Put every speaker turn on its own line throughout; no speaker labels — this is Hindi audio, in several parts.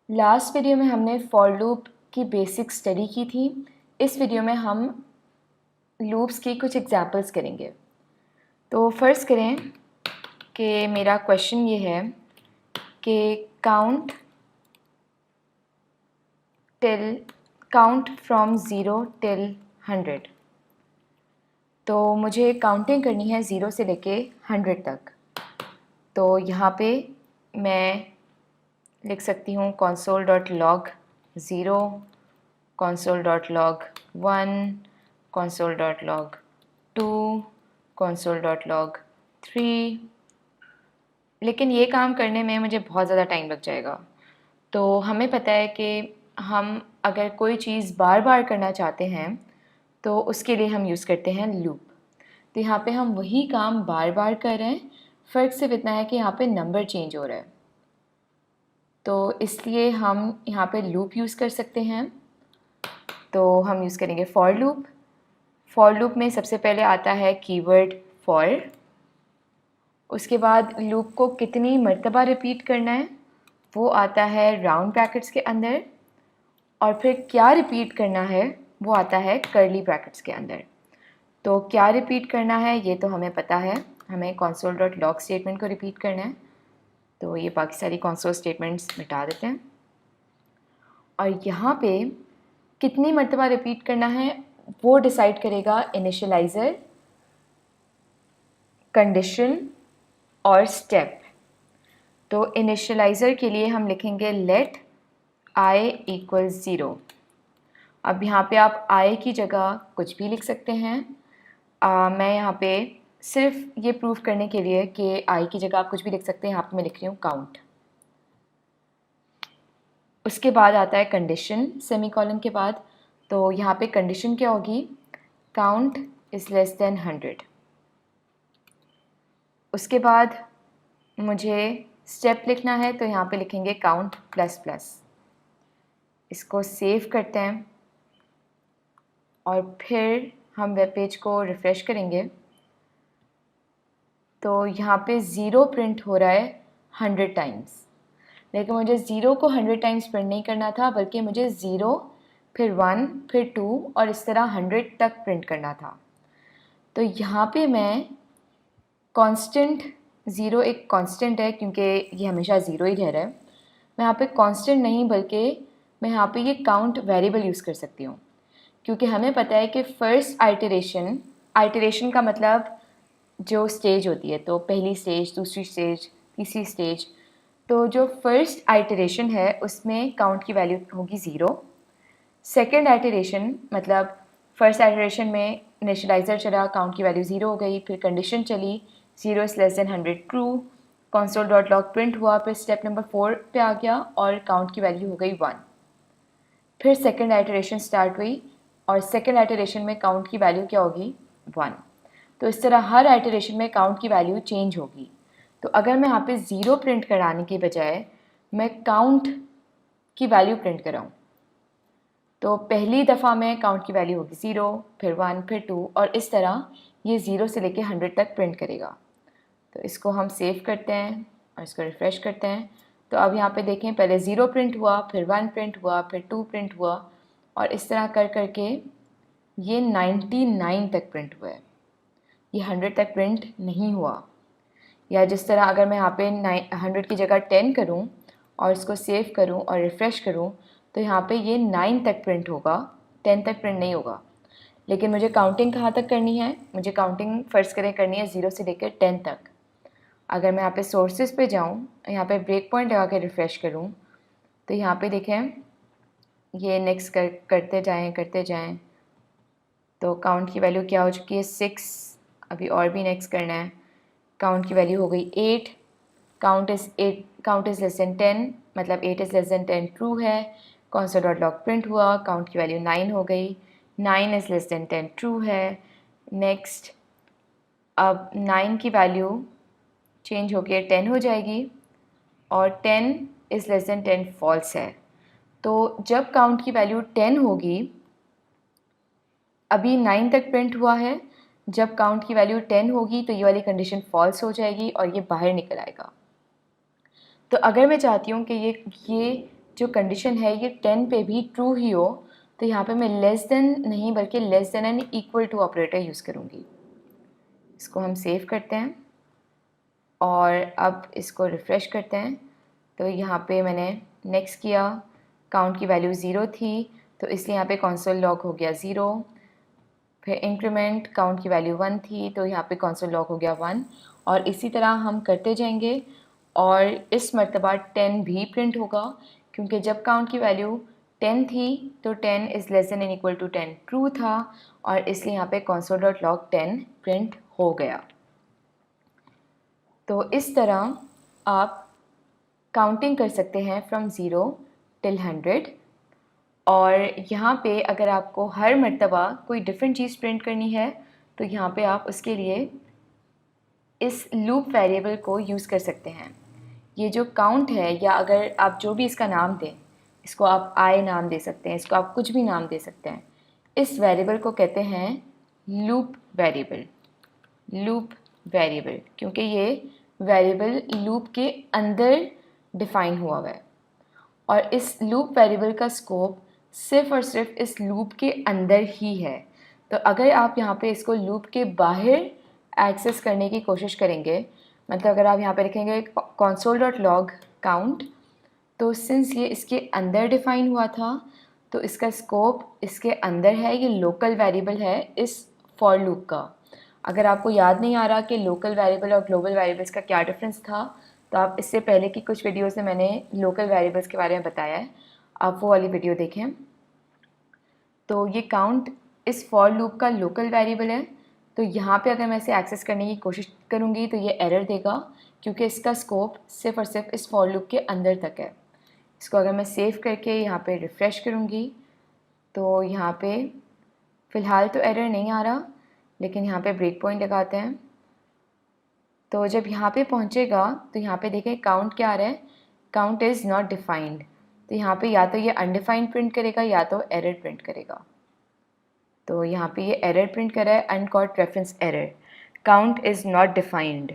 लास्ट वीडियो में हमने फॉर लूप की बेसिक स्टडी की थी। इस वीडियो में हम लूप्स की कुछ एग्जांपल्स करेंगे। तो फर्स्ट करें कि मेरा क्वेश्चन ये है कि काउंट फ्रॉम 0 टिल 100। तो मुझे काउंटिंग करनी है 0 से लेके 100 तक। तो यहाँ पे मैं लिख सकती हूँ console.log 0, console.log 1, console.log 2, console.log 3। लेकिन ये काम करने में मुझे बहुत ज़्यादा टाइम लग जाएगा। तो हमें पता है कि हम अगर कोई चीज़ बार बार करना चाहते हैं तो उसके लिए हम यूज़ करते हैं लूप। तो यहाँ पे हम वही काम बार बार कर रहे हैं, फ़र्क सिर्फ इतना है कि यहाँ पे नंबर चेंज हो रहा है। तो इसलिए हम यहाँ पे लूप यूज़ कर सकते हैं। तो हम यूज़ करेंगे फॉर लूप। फॉर लूप में सबसे पहले आता है कीवर्ड फॉर। उसके बाद लूप को कितनी मर्तबा रिपीट करना है वो आता है राउंड ब्रैकेट्स के अंदर, और फिर क्या रिपीट करना है वो आता है कर्ली ब्रैकेट्स के अंदर। तो क्या रिपीट करना है ये तो हमें पता है, हमें console.log स्टेटमेंट को रिपीट करना है। तो ये बाकी सारी console स्टेटमेंट्स मिटा देते हैं। और यहाँ पे कितनी मर्तबा रिपीट करना है वो डिसाइड करेगा इनिशियलाइज़र, कंडीशन और स्टेप। तो इनिशियलाइज़र के लिए हम लिखेंगे लेट i = 0। अब यहाँ पे आप i की जगह कुछ भी लिख सकते हैं। मैं यहाँ पे सिर्फ ये प्रूफ करने के लिए कि i की जगह आप कुछ भी लिख सकते हैं, यहाँ पे मैं लिख रही हूँ काउंट। उसके बाद आता है कंडीशन सेमीकोलन के बाद। तो यहाँ पे कंडीशन क्या होगी, काउंट इज़ लेस देन 100। उसके बाद मुझे स्टेप लिखना है, तो यहाँ पे लिखेंगे काउंट प्लस प्लस। इसको सेव करते हैं और फिर हम वेब पेज को रिफ़्रेश करेंगे। तो यहाँ पे 0 प्रिंट हो रहा है 100 टाइम्स, लेकिन मुझे 0 को 100 टाइम्स प्रिंट नहीं करना था, बल्कि मुझे 0 फिर 1 फिर 2 और इस तरह 100 तक प्रिंट करना था। तो यहाँ पे मैं कांस्टेंट 0 एक कांस्टेंट है क्योंकि ये हमेशा 0 ही रह रहा है। मैं यहाँ पे कांस्टेंट नहीं बल्कि मैं यहाँ पे ये काउंट वेरिएबल यूज़ कर सकती हूँ, क्योंकि हमें पता है कि फ़र्स्ट आइटरेशन का मतलब जो स्टेज होती है, तो पहली स्टेज, दूसरी स्टेज, तीसरी स्टेज। तो जो फर्स्ट आइटरेशन है उसमें काउंट की वैल्यू होगी 0। सेकेंड आइटरेशन मतलब फर्स्ट आइटरेशन में इनिशियलाइज़र चला, काउंट की वैल्यू 0 हो गई। फिर कंडीशन चली 0 > 100 ट्रू, console.log प्रिंट हुआ, फिर स्टेप नंबर 4 पे आ गया और काउंट की वैल्यू हो गई 1। फिर सेकेंड आइटरेशन स्टार्ट हुई और सेकेंड आइटरेशन में काउंट की वैल्यू क्या होगी, 1। तो इस तरह हर आइटरेशन में काउंट की वैल्यू चेंज होगी। तो अगर मैं यहाँ पे 0 प्रिंट कराने के बजाय मैं काउंट की वैल्यू प्रिंट कराऊँ, तो पहली दफ़ा में काउंट की वैल्यू होगी 0, फिर 1, फिर 2 और इस तरह ये 0 से लेके 100 तक प्रिंट करेगा। तो इसको हम सेव करते हैं और इसको रिफ़्रेश करते हैं। तो अब यहाँ पे देखें, पहले 0 प्रिंट हुआ, फिर 1 प्रिंट हुआ, फिर 2 प्रिंट हुआ और इस तरह कर करके ये 99 तक प्रिंट हुआ है। ये 100 तक प्रिंट नहीं हुआ। या जिस तरह अगर मैं यहाँ पे 100 की जगह 10 करूँ और इसको सेव करूँ और रिफ़्रेश करूँ, तो यहाँ पे ये 9 तक प्रिंट होगा, 10 तक प्रिंट नहीं होगा। लेकिन मुझे काउंटिंग कहाँ तक करनी है, मुझे काउंटिंग फ़र्ज़ करें करनी है 0 से लेकर 10 तक। अगर मैं यहाँ पे सोर्सेज पे जाऊँ, यहाँ पे ब्रेक पॉइंट लगा के रिफ़्रेश करूँ, तो यहाँ पे देखें ये नेक्स्ट करते जाएँ। तो काउंट की वैल्यू क्या हो चुकी है, 6। अभी और भी नेक्स्ट करना है। काउंट की वैल्यू हो गई 8। काउंट इज़ लेस देन 10 मतलब 8 इज़ लेस देन 10 ट्रू है। console.log प्रिंट हुआ, काउंट की वैल्यू 9 हो गई। 9 इज़ लेस देन 10 ट्रू है। नेक्स्ट, अब 9 की वैल्यू चेंज होकर 10 हो जाएगी और 10 इज़ लेस देन 10 फॉल्स है। तो जब काउंट की वैल्यू 10 होगी, अभी 9 तक प्रिंट हुआ है, जब काउंट की वैल्यू 10 होगी तो ये वाली कंडीशन फॉल्स हो जाएगी और ये बाहर निकल आएगा। तो अगर मैं चाहती हूँ कि ये जो कंडीशन है ये 10 पे भी ट्रू ही हो, तो यहाँ पे मैं लेस देन नहीं बल्कि less than and equal to operator use करूँगी। इसको हम सेव करते हैं और अब इसको रिफ़्रेश करते हैं। तो यहाँ पे मैंने नेक्स्ट किया, काउंट की वैल्यू 0 थी तो इसलिए यहाँ पे कंसोल लॉग हो गया 0। फिर इंक्रीमेंट, काउंट की वैल्यू 1 थी तो यहाँ पे कंसोल लॉग हो गया 1, और इसी तरह हम करते जाएंगे। और इस मर्तबा 10 भी प्रिंट होगा, क्योंकि जब काउंट की वैल्यू 10 थी तो 10 is less than and equal to 10 true था, और इसलिए यहाँ पे कंसोल डॉट लॉग 10 प्रिंट हो गया। तो इस तरह आप काउंटिंग कर सकते हैं फ्रॉम 0 टिल 100। और यहाँ पे अगर आपको हर मर्तबा कोई डिफरेंट चीज़ प्रिंट करनी है तो यहाँ पे आप उसके लिए इस लूप वेरिएबल को यूज़ कर सकते हैं। ये जो काउंट है, या अगर आप जो भी इसका नाम दें, इसको आप आई नाम दे सकते हैं, इसको आप कुछ भी नाम दे सकते हैं, इस वेरिएबल को कहते हैं लूप वेरिएबल। लूप वेरिएबल क्योंकि ये वेरिएबल लूप के अंदर डिफ़ाइन हुआ है, और इस लूप वेरिएबल का स्कोप सिर्फ और सिर्फ इस लूप के अंदर ही है। तो अगर आप यहाँ पे इसको लूप के बाहर एक्सेस करने की कोशिश करेंगे, मतलब अगर आप यहाँ पे लिखेंगे console.log काउंट, तो सिंस ये इसके अंदर डिफ़ाइन हुआ था तो इसका स्कोप इसके अंदर है, ये लोकल वेरिएबल है इस फॉर लूप का। अगर आपको याद नहीं आ रहा कि लोकल वेरिएबल और ग्लोबल वेरिएबल्स का क्या डिफरेंस था, तो आप इससे पहले की कुछ वीडियोस में मैंने लोकल वेरिएबल्स के बारे में बताया है, आप वो वाली वीडियो देखें। तो ये काउंट इस फॉर लूप का लोकल वेरिएबल है, तो यहाँ पे अगर मैं इसे एक्सेस करने की कोशिश करूँगी तो ये एरर देगा, क्योंकि इसका स्कोप सिर्फ और सिर्फ इस फॉर लूप के अंदर तक है। इसको अगर मैं सेव करके यहाँ पे रिफ़्रेश करूँगी तो यहाँ पे फ़िलहाल तो एरर नहीं आ रहा, लेकिन यहाँ पे ब्रेक पॉइंट लगाते हैं। तो जब यहाँ पे पहुँचेगा तो यहाँ पे देखें काउंट क्या आ रहा है, काउंट इज़ नॉट डिफाइंड। तो यहाँ पे या तो ये अनडिफाइंड प्रिंट करेगा या तो एरर प्रिंट करेगा। तो यहाँ पे ये एरर प्रिंट कर रहा है, uncaught reference error, count is not defined,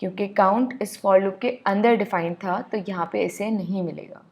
क्योंकि काउंट इस फॉर लूप के अंदर डिफाइंड था तो यहाँ पे इसे नहीं मिलेगा।